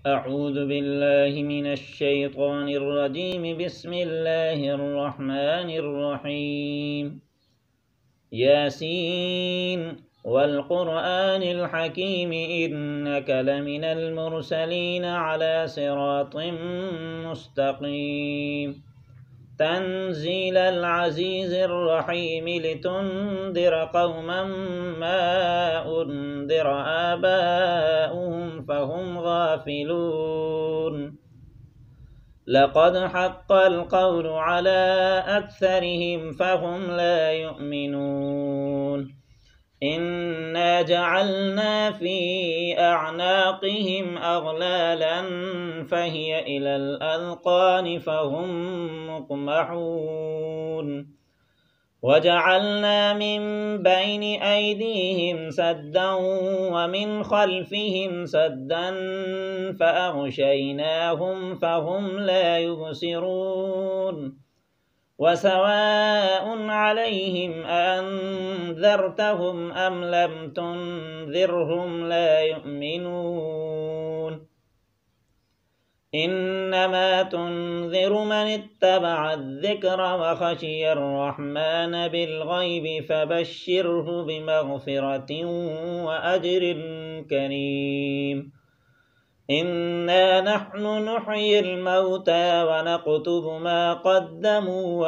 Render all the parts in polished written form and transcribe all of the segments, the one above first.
أعوذ بالله من الشيطان الرجيم. بسم الله الرحمن الرحيم. ياسين والقرآن الحكيم إنك لمن المرسلين على صراط مستقيم. تنزيل العزيز الرحيم لتنذر قوما ما أنذر آباؤهم فهم غافلون. لقد حق القول على أكثرهم فهم لا يؤمنون. إنا جعلنا في أعناقهم أغلالا فهي إلى الأذقان فهم مقمحون. وجعلنا من بين أيديهم سدا ومن خلفهم سدا فأغشيناهم فهم لا يبصرون. وسواء عليهم أأنذرتهم أم لم تنذرهم لا يؤمنون. إنما تنذر من اتبع الذكر وخشي الرحمن بالغيب فبشره بمغفرة وأجر كريم. إنا نحن نحيي الموتى ونكتب ما قدموا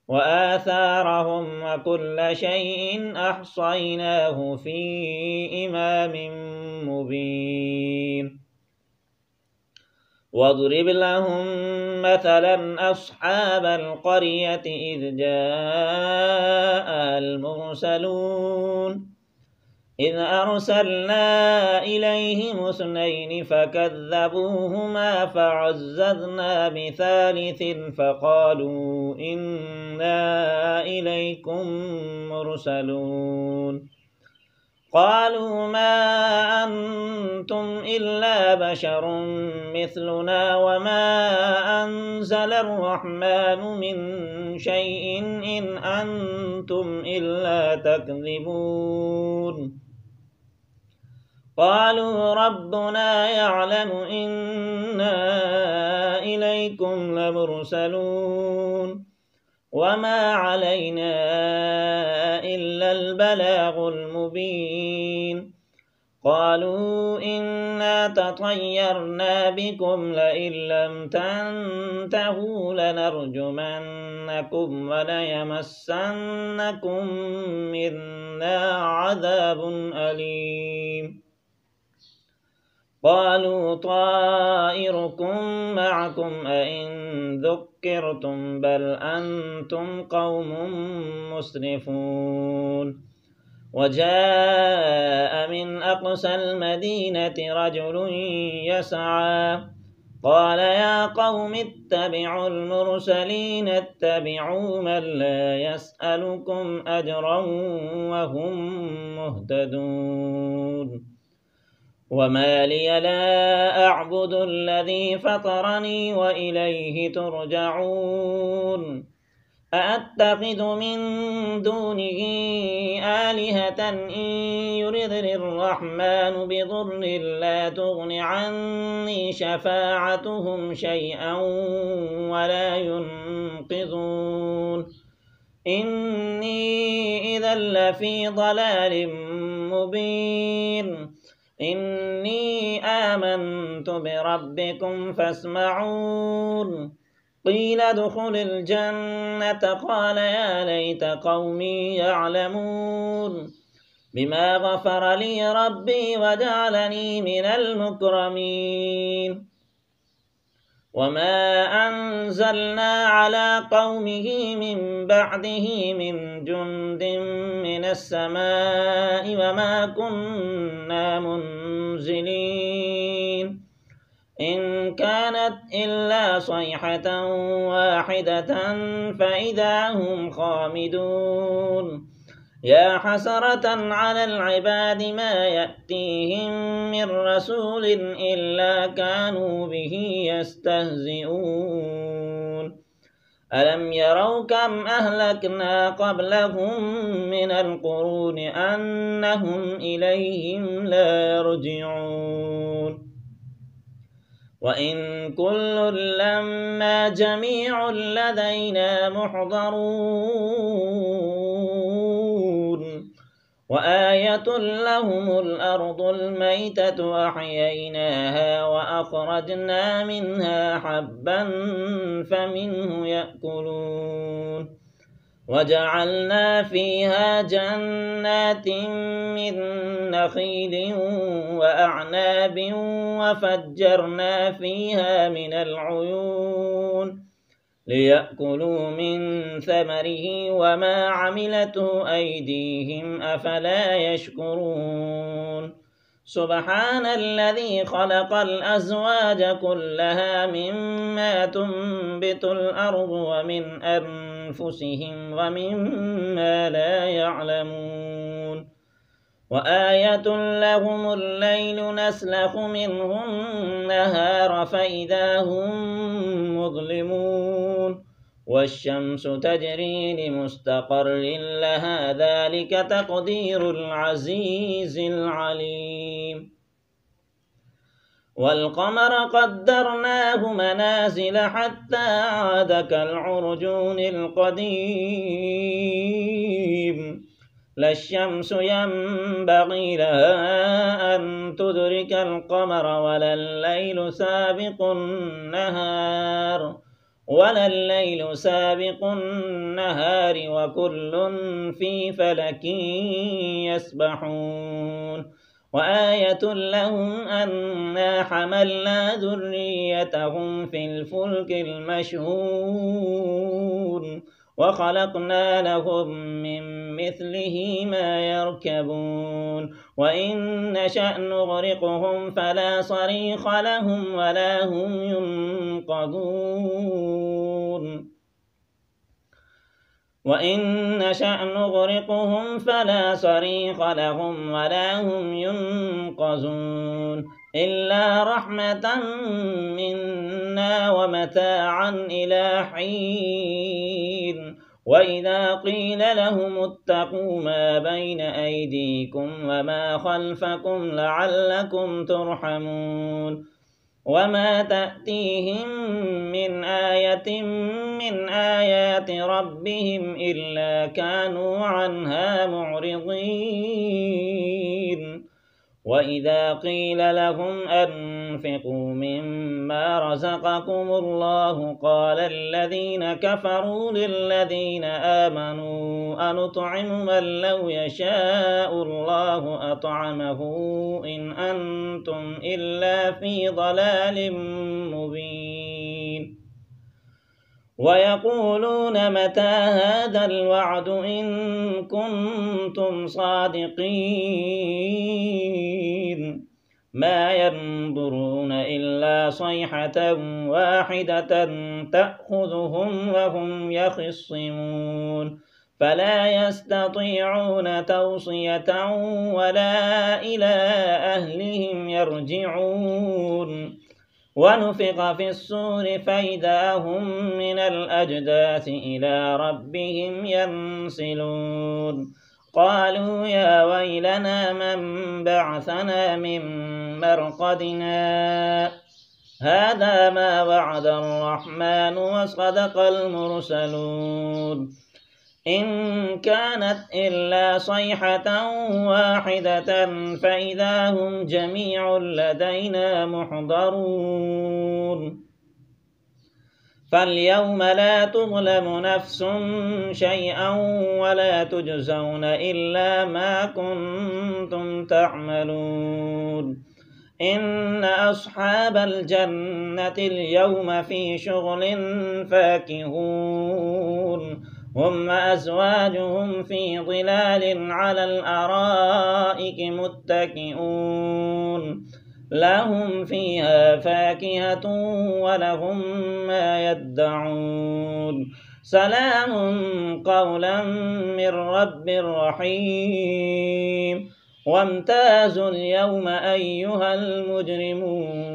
وآثارهم وكل شيء أحصيناه في إمام مبين. واضرب لهم مثلا أصحاب القرية إذ جاء المرسلون إذ أرسلنا إليهم اثنين فكذبوهما فعززنا بثالث فقالوا إنا إليكم مرسلون. قالوا ما أنتم إلا بشر مثلنا وما أنزل الرحمن من شيء إن أنتم إلا تكذبون. قالوا ربنا يعلم إنا إليكم لمرسلون وما علينا إلا البلاغ المبين. قالوا إنا تطيرنا بكم لئن لم تنتهوا لنرجمنكم وليمسنكم منا عذاب أليم. قالوا طائركم معكم أئن ذكرتم بل أنتم قوم مسرفون. وجاء من أقصى المدينة رجل يسعى قال يا قوم اتبعوا المرسلين اتبعوا من لا يسألكم أجرا وهم مهتدون. وما لي لا أعبد الذي فطرني وإليه ترجعون. أأتخذ من دونه آلهة إن يردني الرحمن بضر لا تغن عني شفاعتهم شيئا ولا ينقذون. إني إذا لفي ضلال مبين. إني آمنت بربكم فاسمعون. قيل ادخل الجنة قال يا ليت قومي يعلمون بما غفر لي ربي وجعلني من المكرمين. وما أنزلنا على قومه من بعده من جند من السماء وما كنا منزلين. إن كانت إلا صيحة واحدة فإذا هم خامدون. يا حسرة على العباد ما يأتيهم من رسول إلا كانوا به يستهزئون. ألم يروا كم أهلكنا قبلهم من القرون أنهم إليهم لا يرجعون وإن كل لما جميع لدينا محضرون وآية لهم الأرض الميتة أحييناها وأخرجنا منها حبا فمنه يأكلون وجعلنا فيها جنات من نخيل وأعناب وفجرنا فيها من العيون ليأكلوا من ثمره وما عملته أيديهم أفلا يشكرون سبحان الذي خلق الأزواج كلها مما تنبت الأرض ومن أنفسهم ومما لا يعلمون وآية لهم الليل نسلخ منه النهار فإذا هم مظلمون والشمس تجري لمستقر لها ذلك تقدير العزيز العليم والقمر قدرناه منازل حتى عاد كالعرجون القديم لا الشمس ينبغي لها أن تدرك القمر ولا الليل سابق النهار وكل في فلك يسبحون وآية لهم أنا حملنا ذريتهم في الفلك المشحون وخلقنا لهم من مثله ما يركبون وإن نشأ نغرقهم فلا صريخ لهم ولا هم ينقذون وإن نشأ نغرقهم فلا صريخ لهم ولا هم ينقذون إلا رحمة منا ومتاعا إلى حين وإذا قيل لهم اتقوا ما بين أيديكم وما خلفكم لعلكم ترحمون وما تأتيهم من آية من آيات ربهم إلا كانوا عنها معرضين وإذا قيل لهم أنفقوا مما رزقكم الله قال الذين كفروا للذين آمنوا أنطعم من لو يشاء الله أطعمه إن أنتم إلا في ضلال مبين ويقولون متى هذا الوعد إن كنتم صادقين ما ينظرون إلا صيحة واحدة تأخذهم وهم يخصمون فلا يستطيعون توصية ولا إلى أهلهم يرجعون ونفخ في الصور فإذا هم من الأجداث إلى ربهم ينسلون قالوا يا ويلنا من بعثنا من مرقدنا هذا ما وعد الرحمن وصدق المرسلون إن كانت إلا صيحة واحدة فإذا هم جميع لدينا محضرون فاليوم لا تظلم نفس شيئا ولا تجزون إلا ما كنتم تعملون إن أصحاب الجنة اليوم في شغل فاكهون هم وأزواجهم في ظلال على الأرائك متكئون لهم فيها فاكهة ولهم ما يدعون سلام قولا من رب رحيم وامتازوا اليوم أيها المجرمون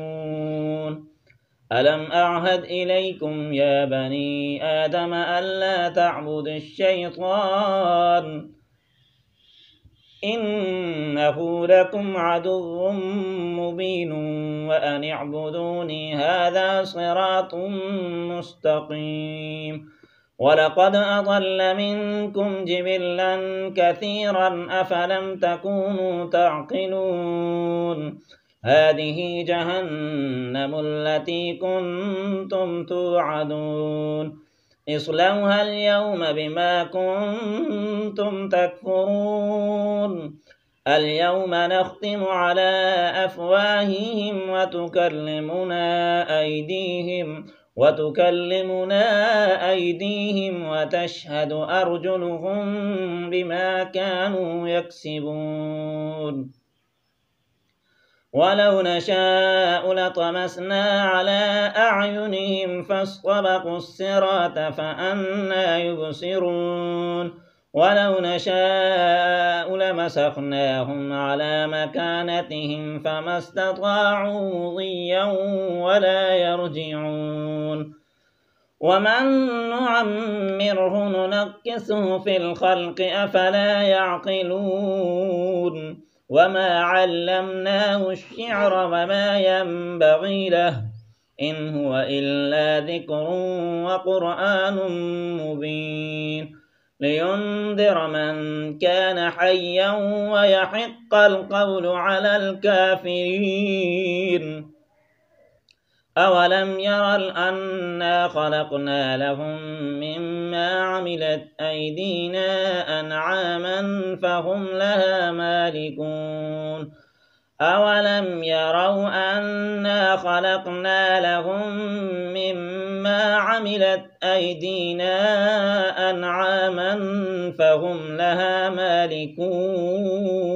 ألم أعهد إليكم يا بني آدم ألا تعبدوا الشيطان إنه لكم عدو مبين وأن اعبدوني هذا صراط مستقيم ولقد أضل منكم جبلا كثيرا أفلم تكونوا تعقلون هذه جهنم التي كنتم توعدون اصلوها اليوم بما كنتم تكفرون اليوم نختم على أفواههم وتكلمنا أيديهم وتشهد أرجلهم بما كانوا يكسبون ولو نشاء لطمسنا على أعينهم فاستبقوا الصراط فأنى يبصرون ولو نشاء لمسخناهم على مكانتهم فما استطاعوا مضيا ولا يرجعون ومن نعمره ننكسه في الخلق أفلا يعقلون وما علمناه الشعر وما ينبغي له إن هو إلا ذكر وقرآن مبين لينذر من كان حيا ويحق القول على الكافرين أولم يرى أنا خلقنا لهم مما عملت أيدينا أنعاما فهم لها مالكون أولم يروا أنا خلقنا لهم مما عملت أيدينا أنعاما فهم لها مالكون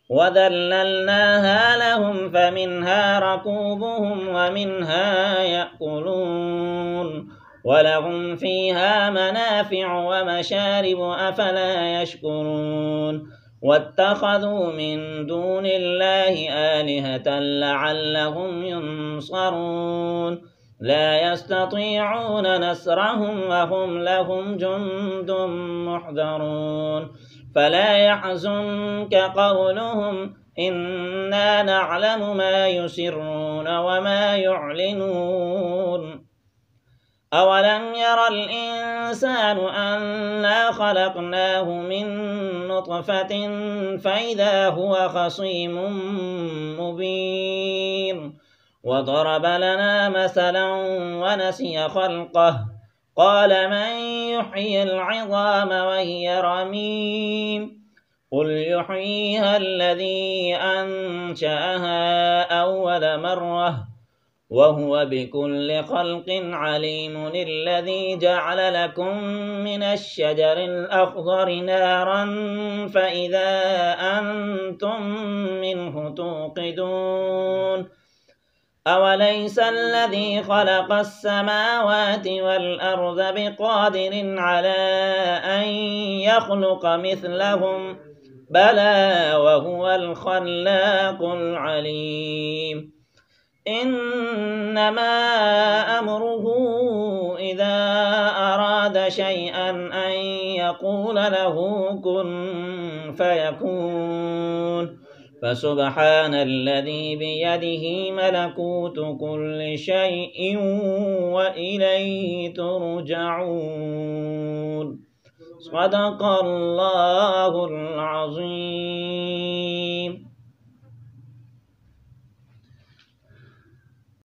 وذللناها لهم فمنها ركوبهم ومنها يأكلون ولهم فيها منافع ومشارب أفلا يشكرون واتخذوا من دون الله آلهة لعلهم ينصرون لا يستطيعون نصرهم وهم لهم جند محضرون فلا يحزنك قولهم إنا نعلم ما يسرون وما يعلنون أولم ير الإنسان أنا خلقناه من نطفة فإذا هو خصيم مبين وضرب لنا مثلا ونسي خلقه قال من يحيي العظام وهي رميم قل يحييها الذي أنشأها أول مرة وهو بكل خلق عليم الذي جعل لكم من الشجر الأخضر نارا فإذا أنتم منه توقدون أوليس الذي خلق السماوات والأرض بقادر على أن يخلق مثلهم بلى وهو الخلاق العليم إنما أمره إذا أراد شيئا أن يقول له كن فيكون فسبحان الذي بيده ملكوت كل شيء وإليه ترجعون صدق الله العظيم.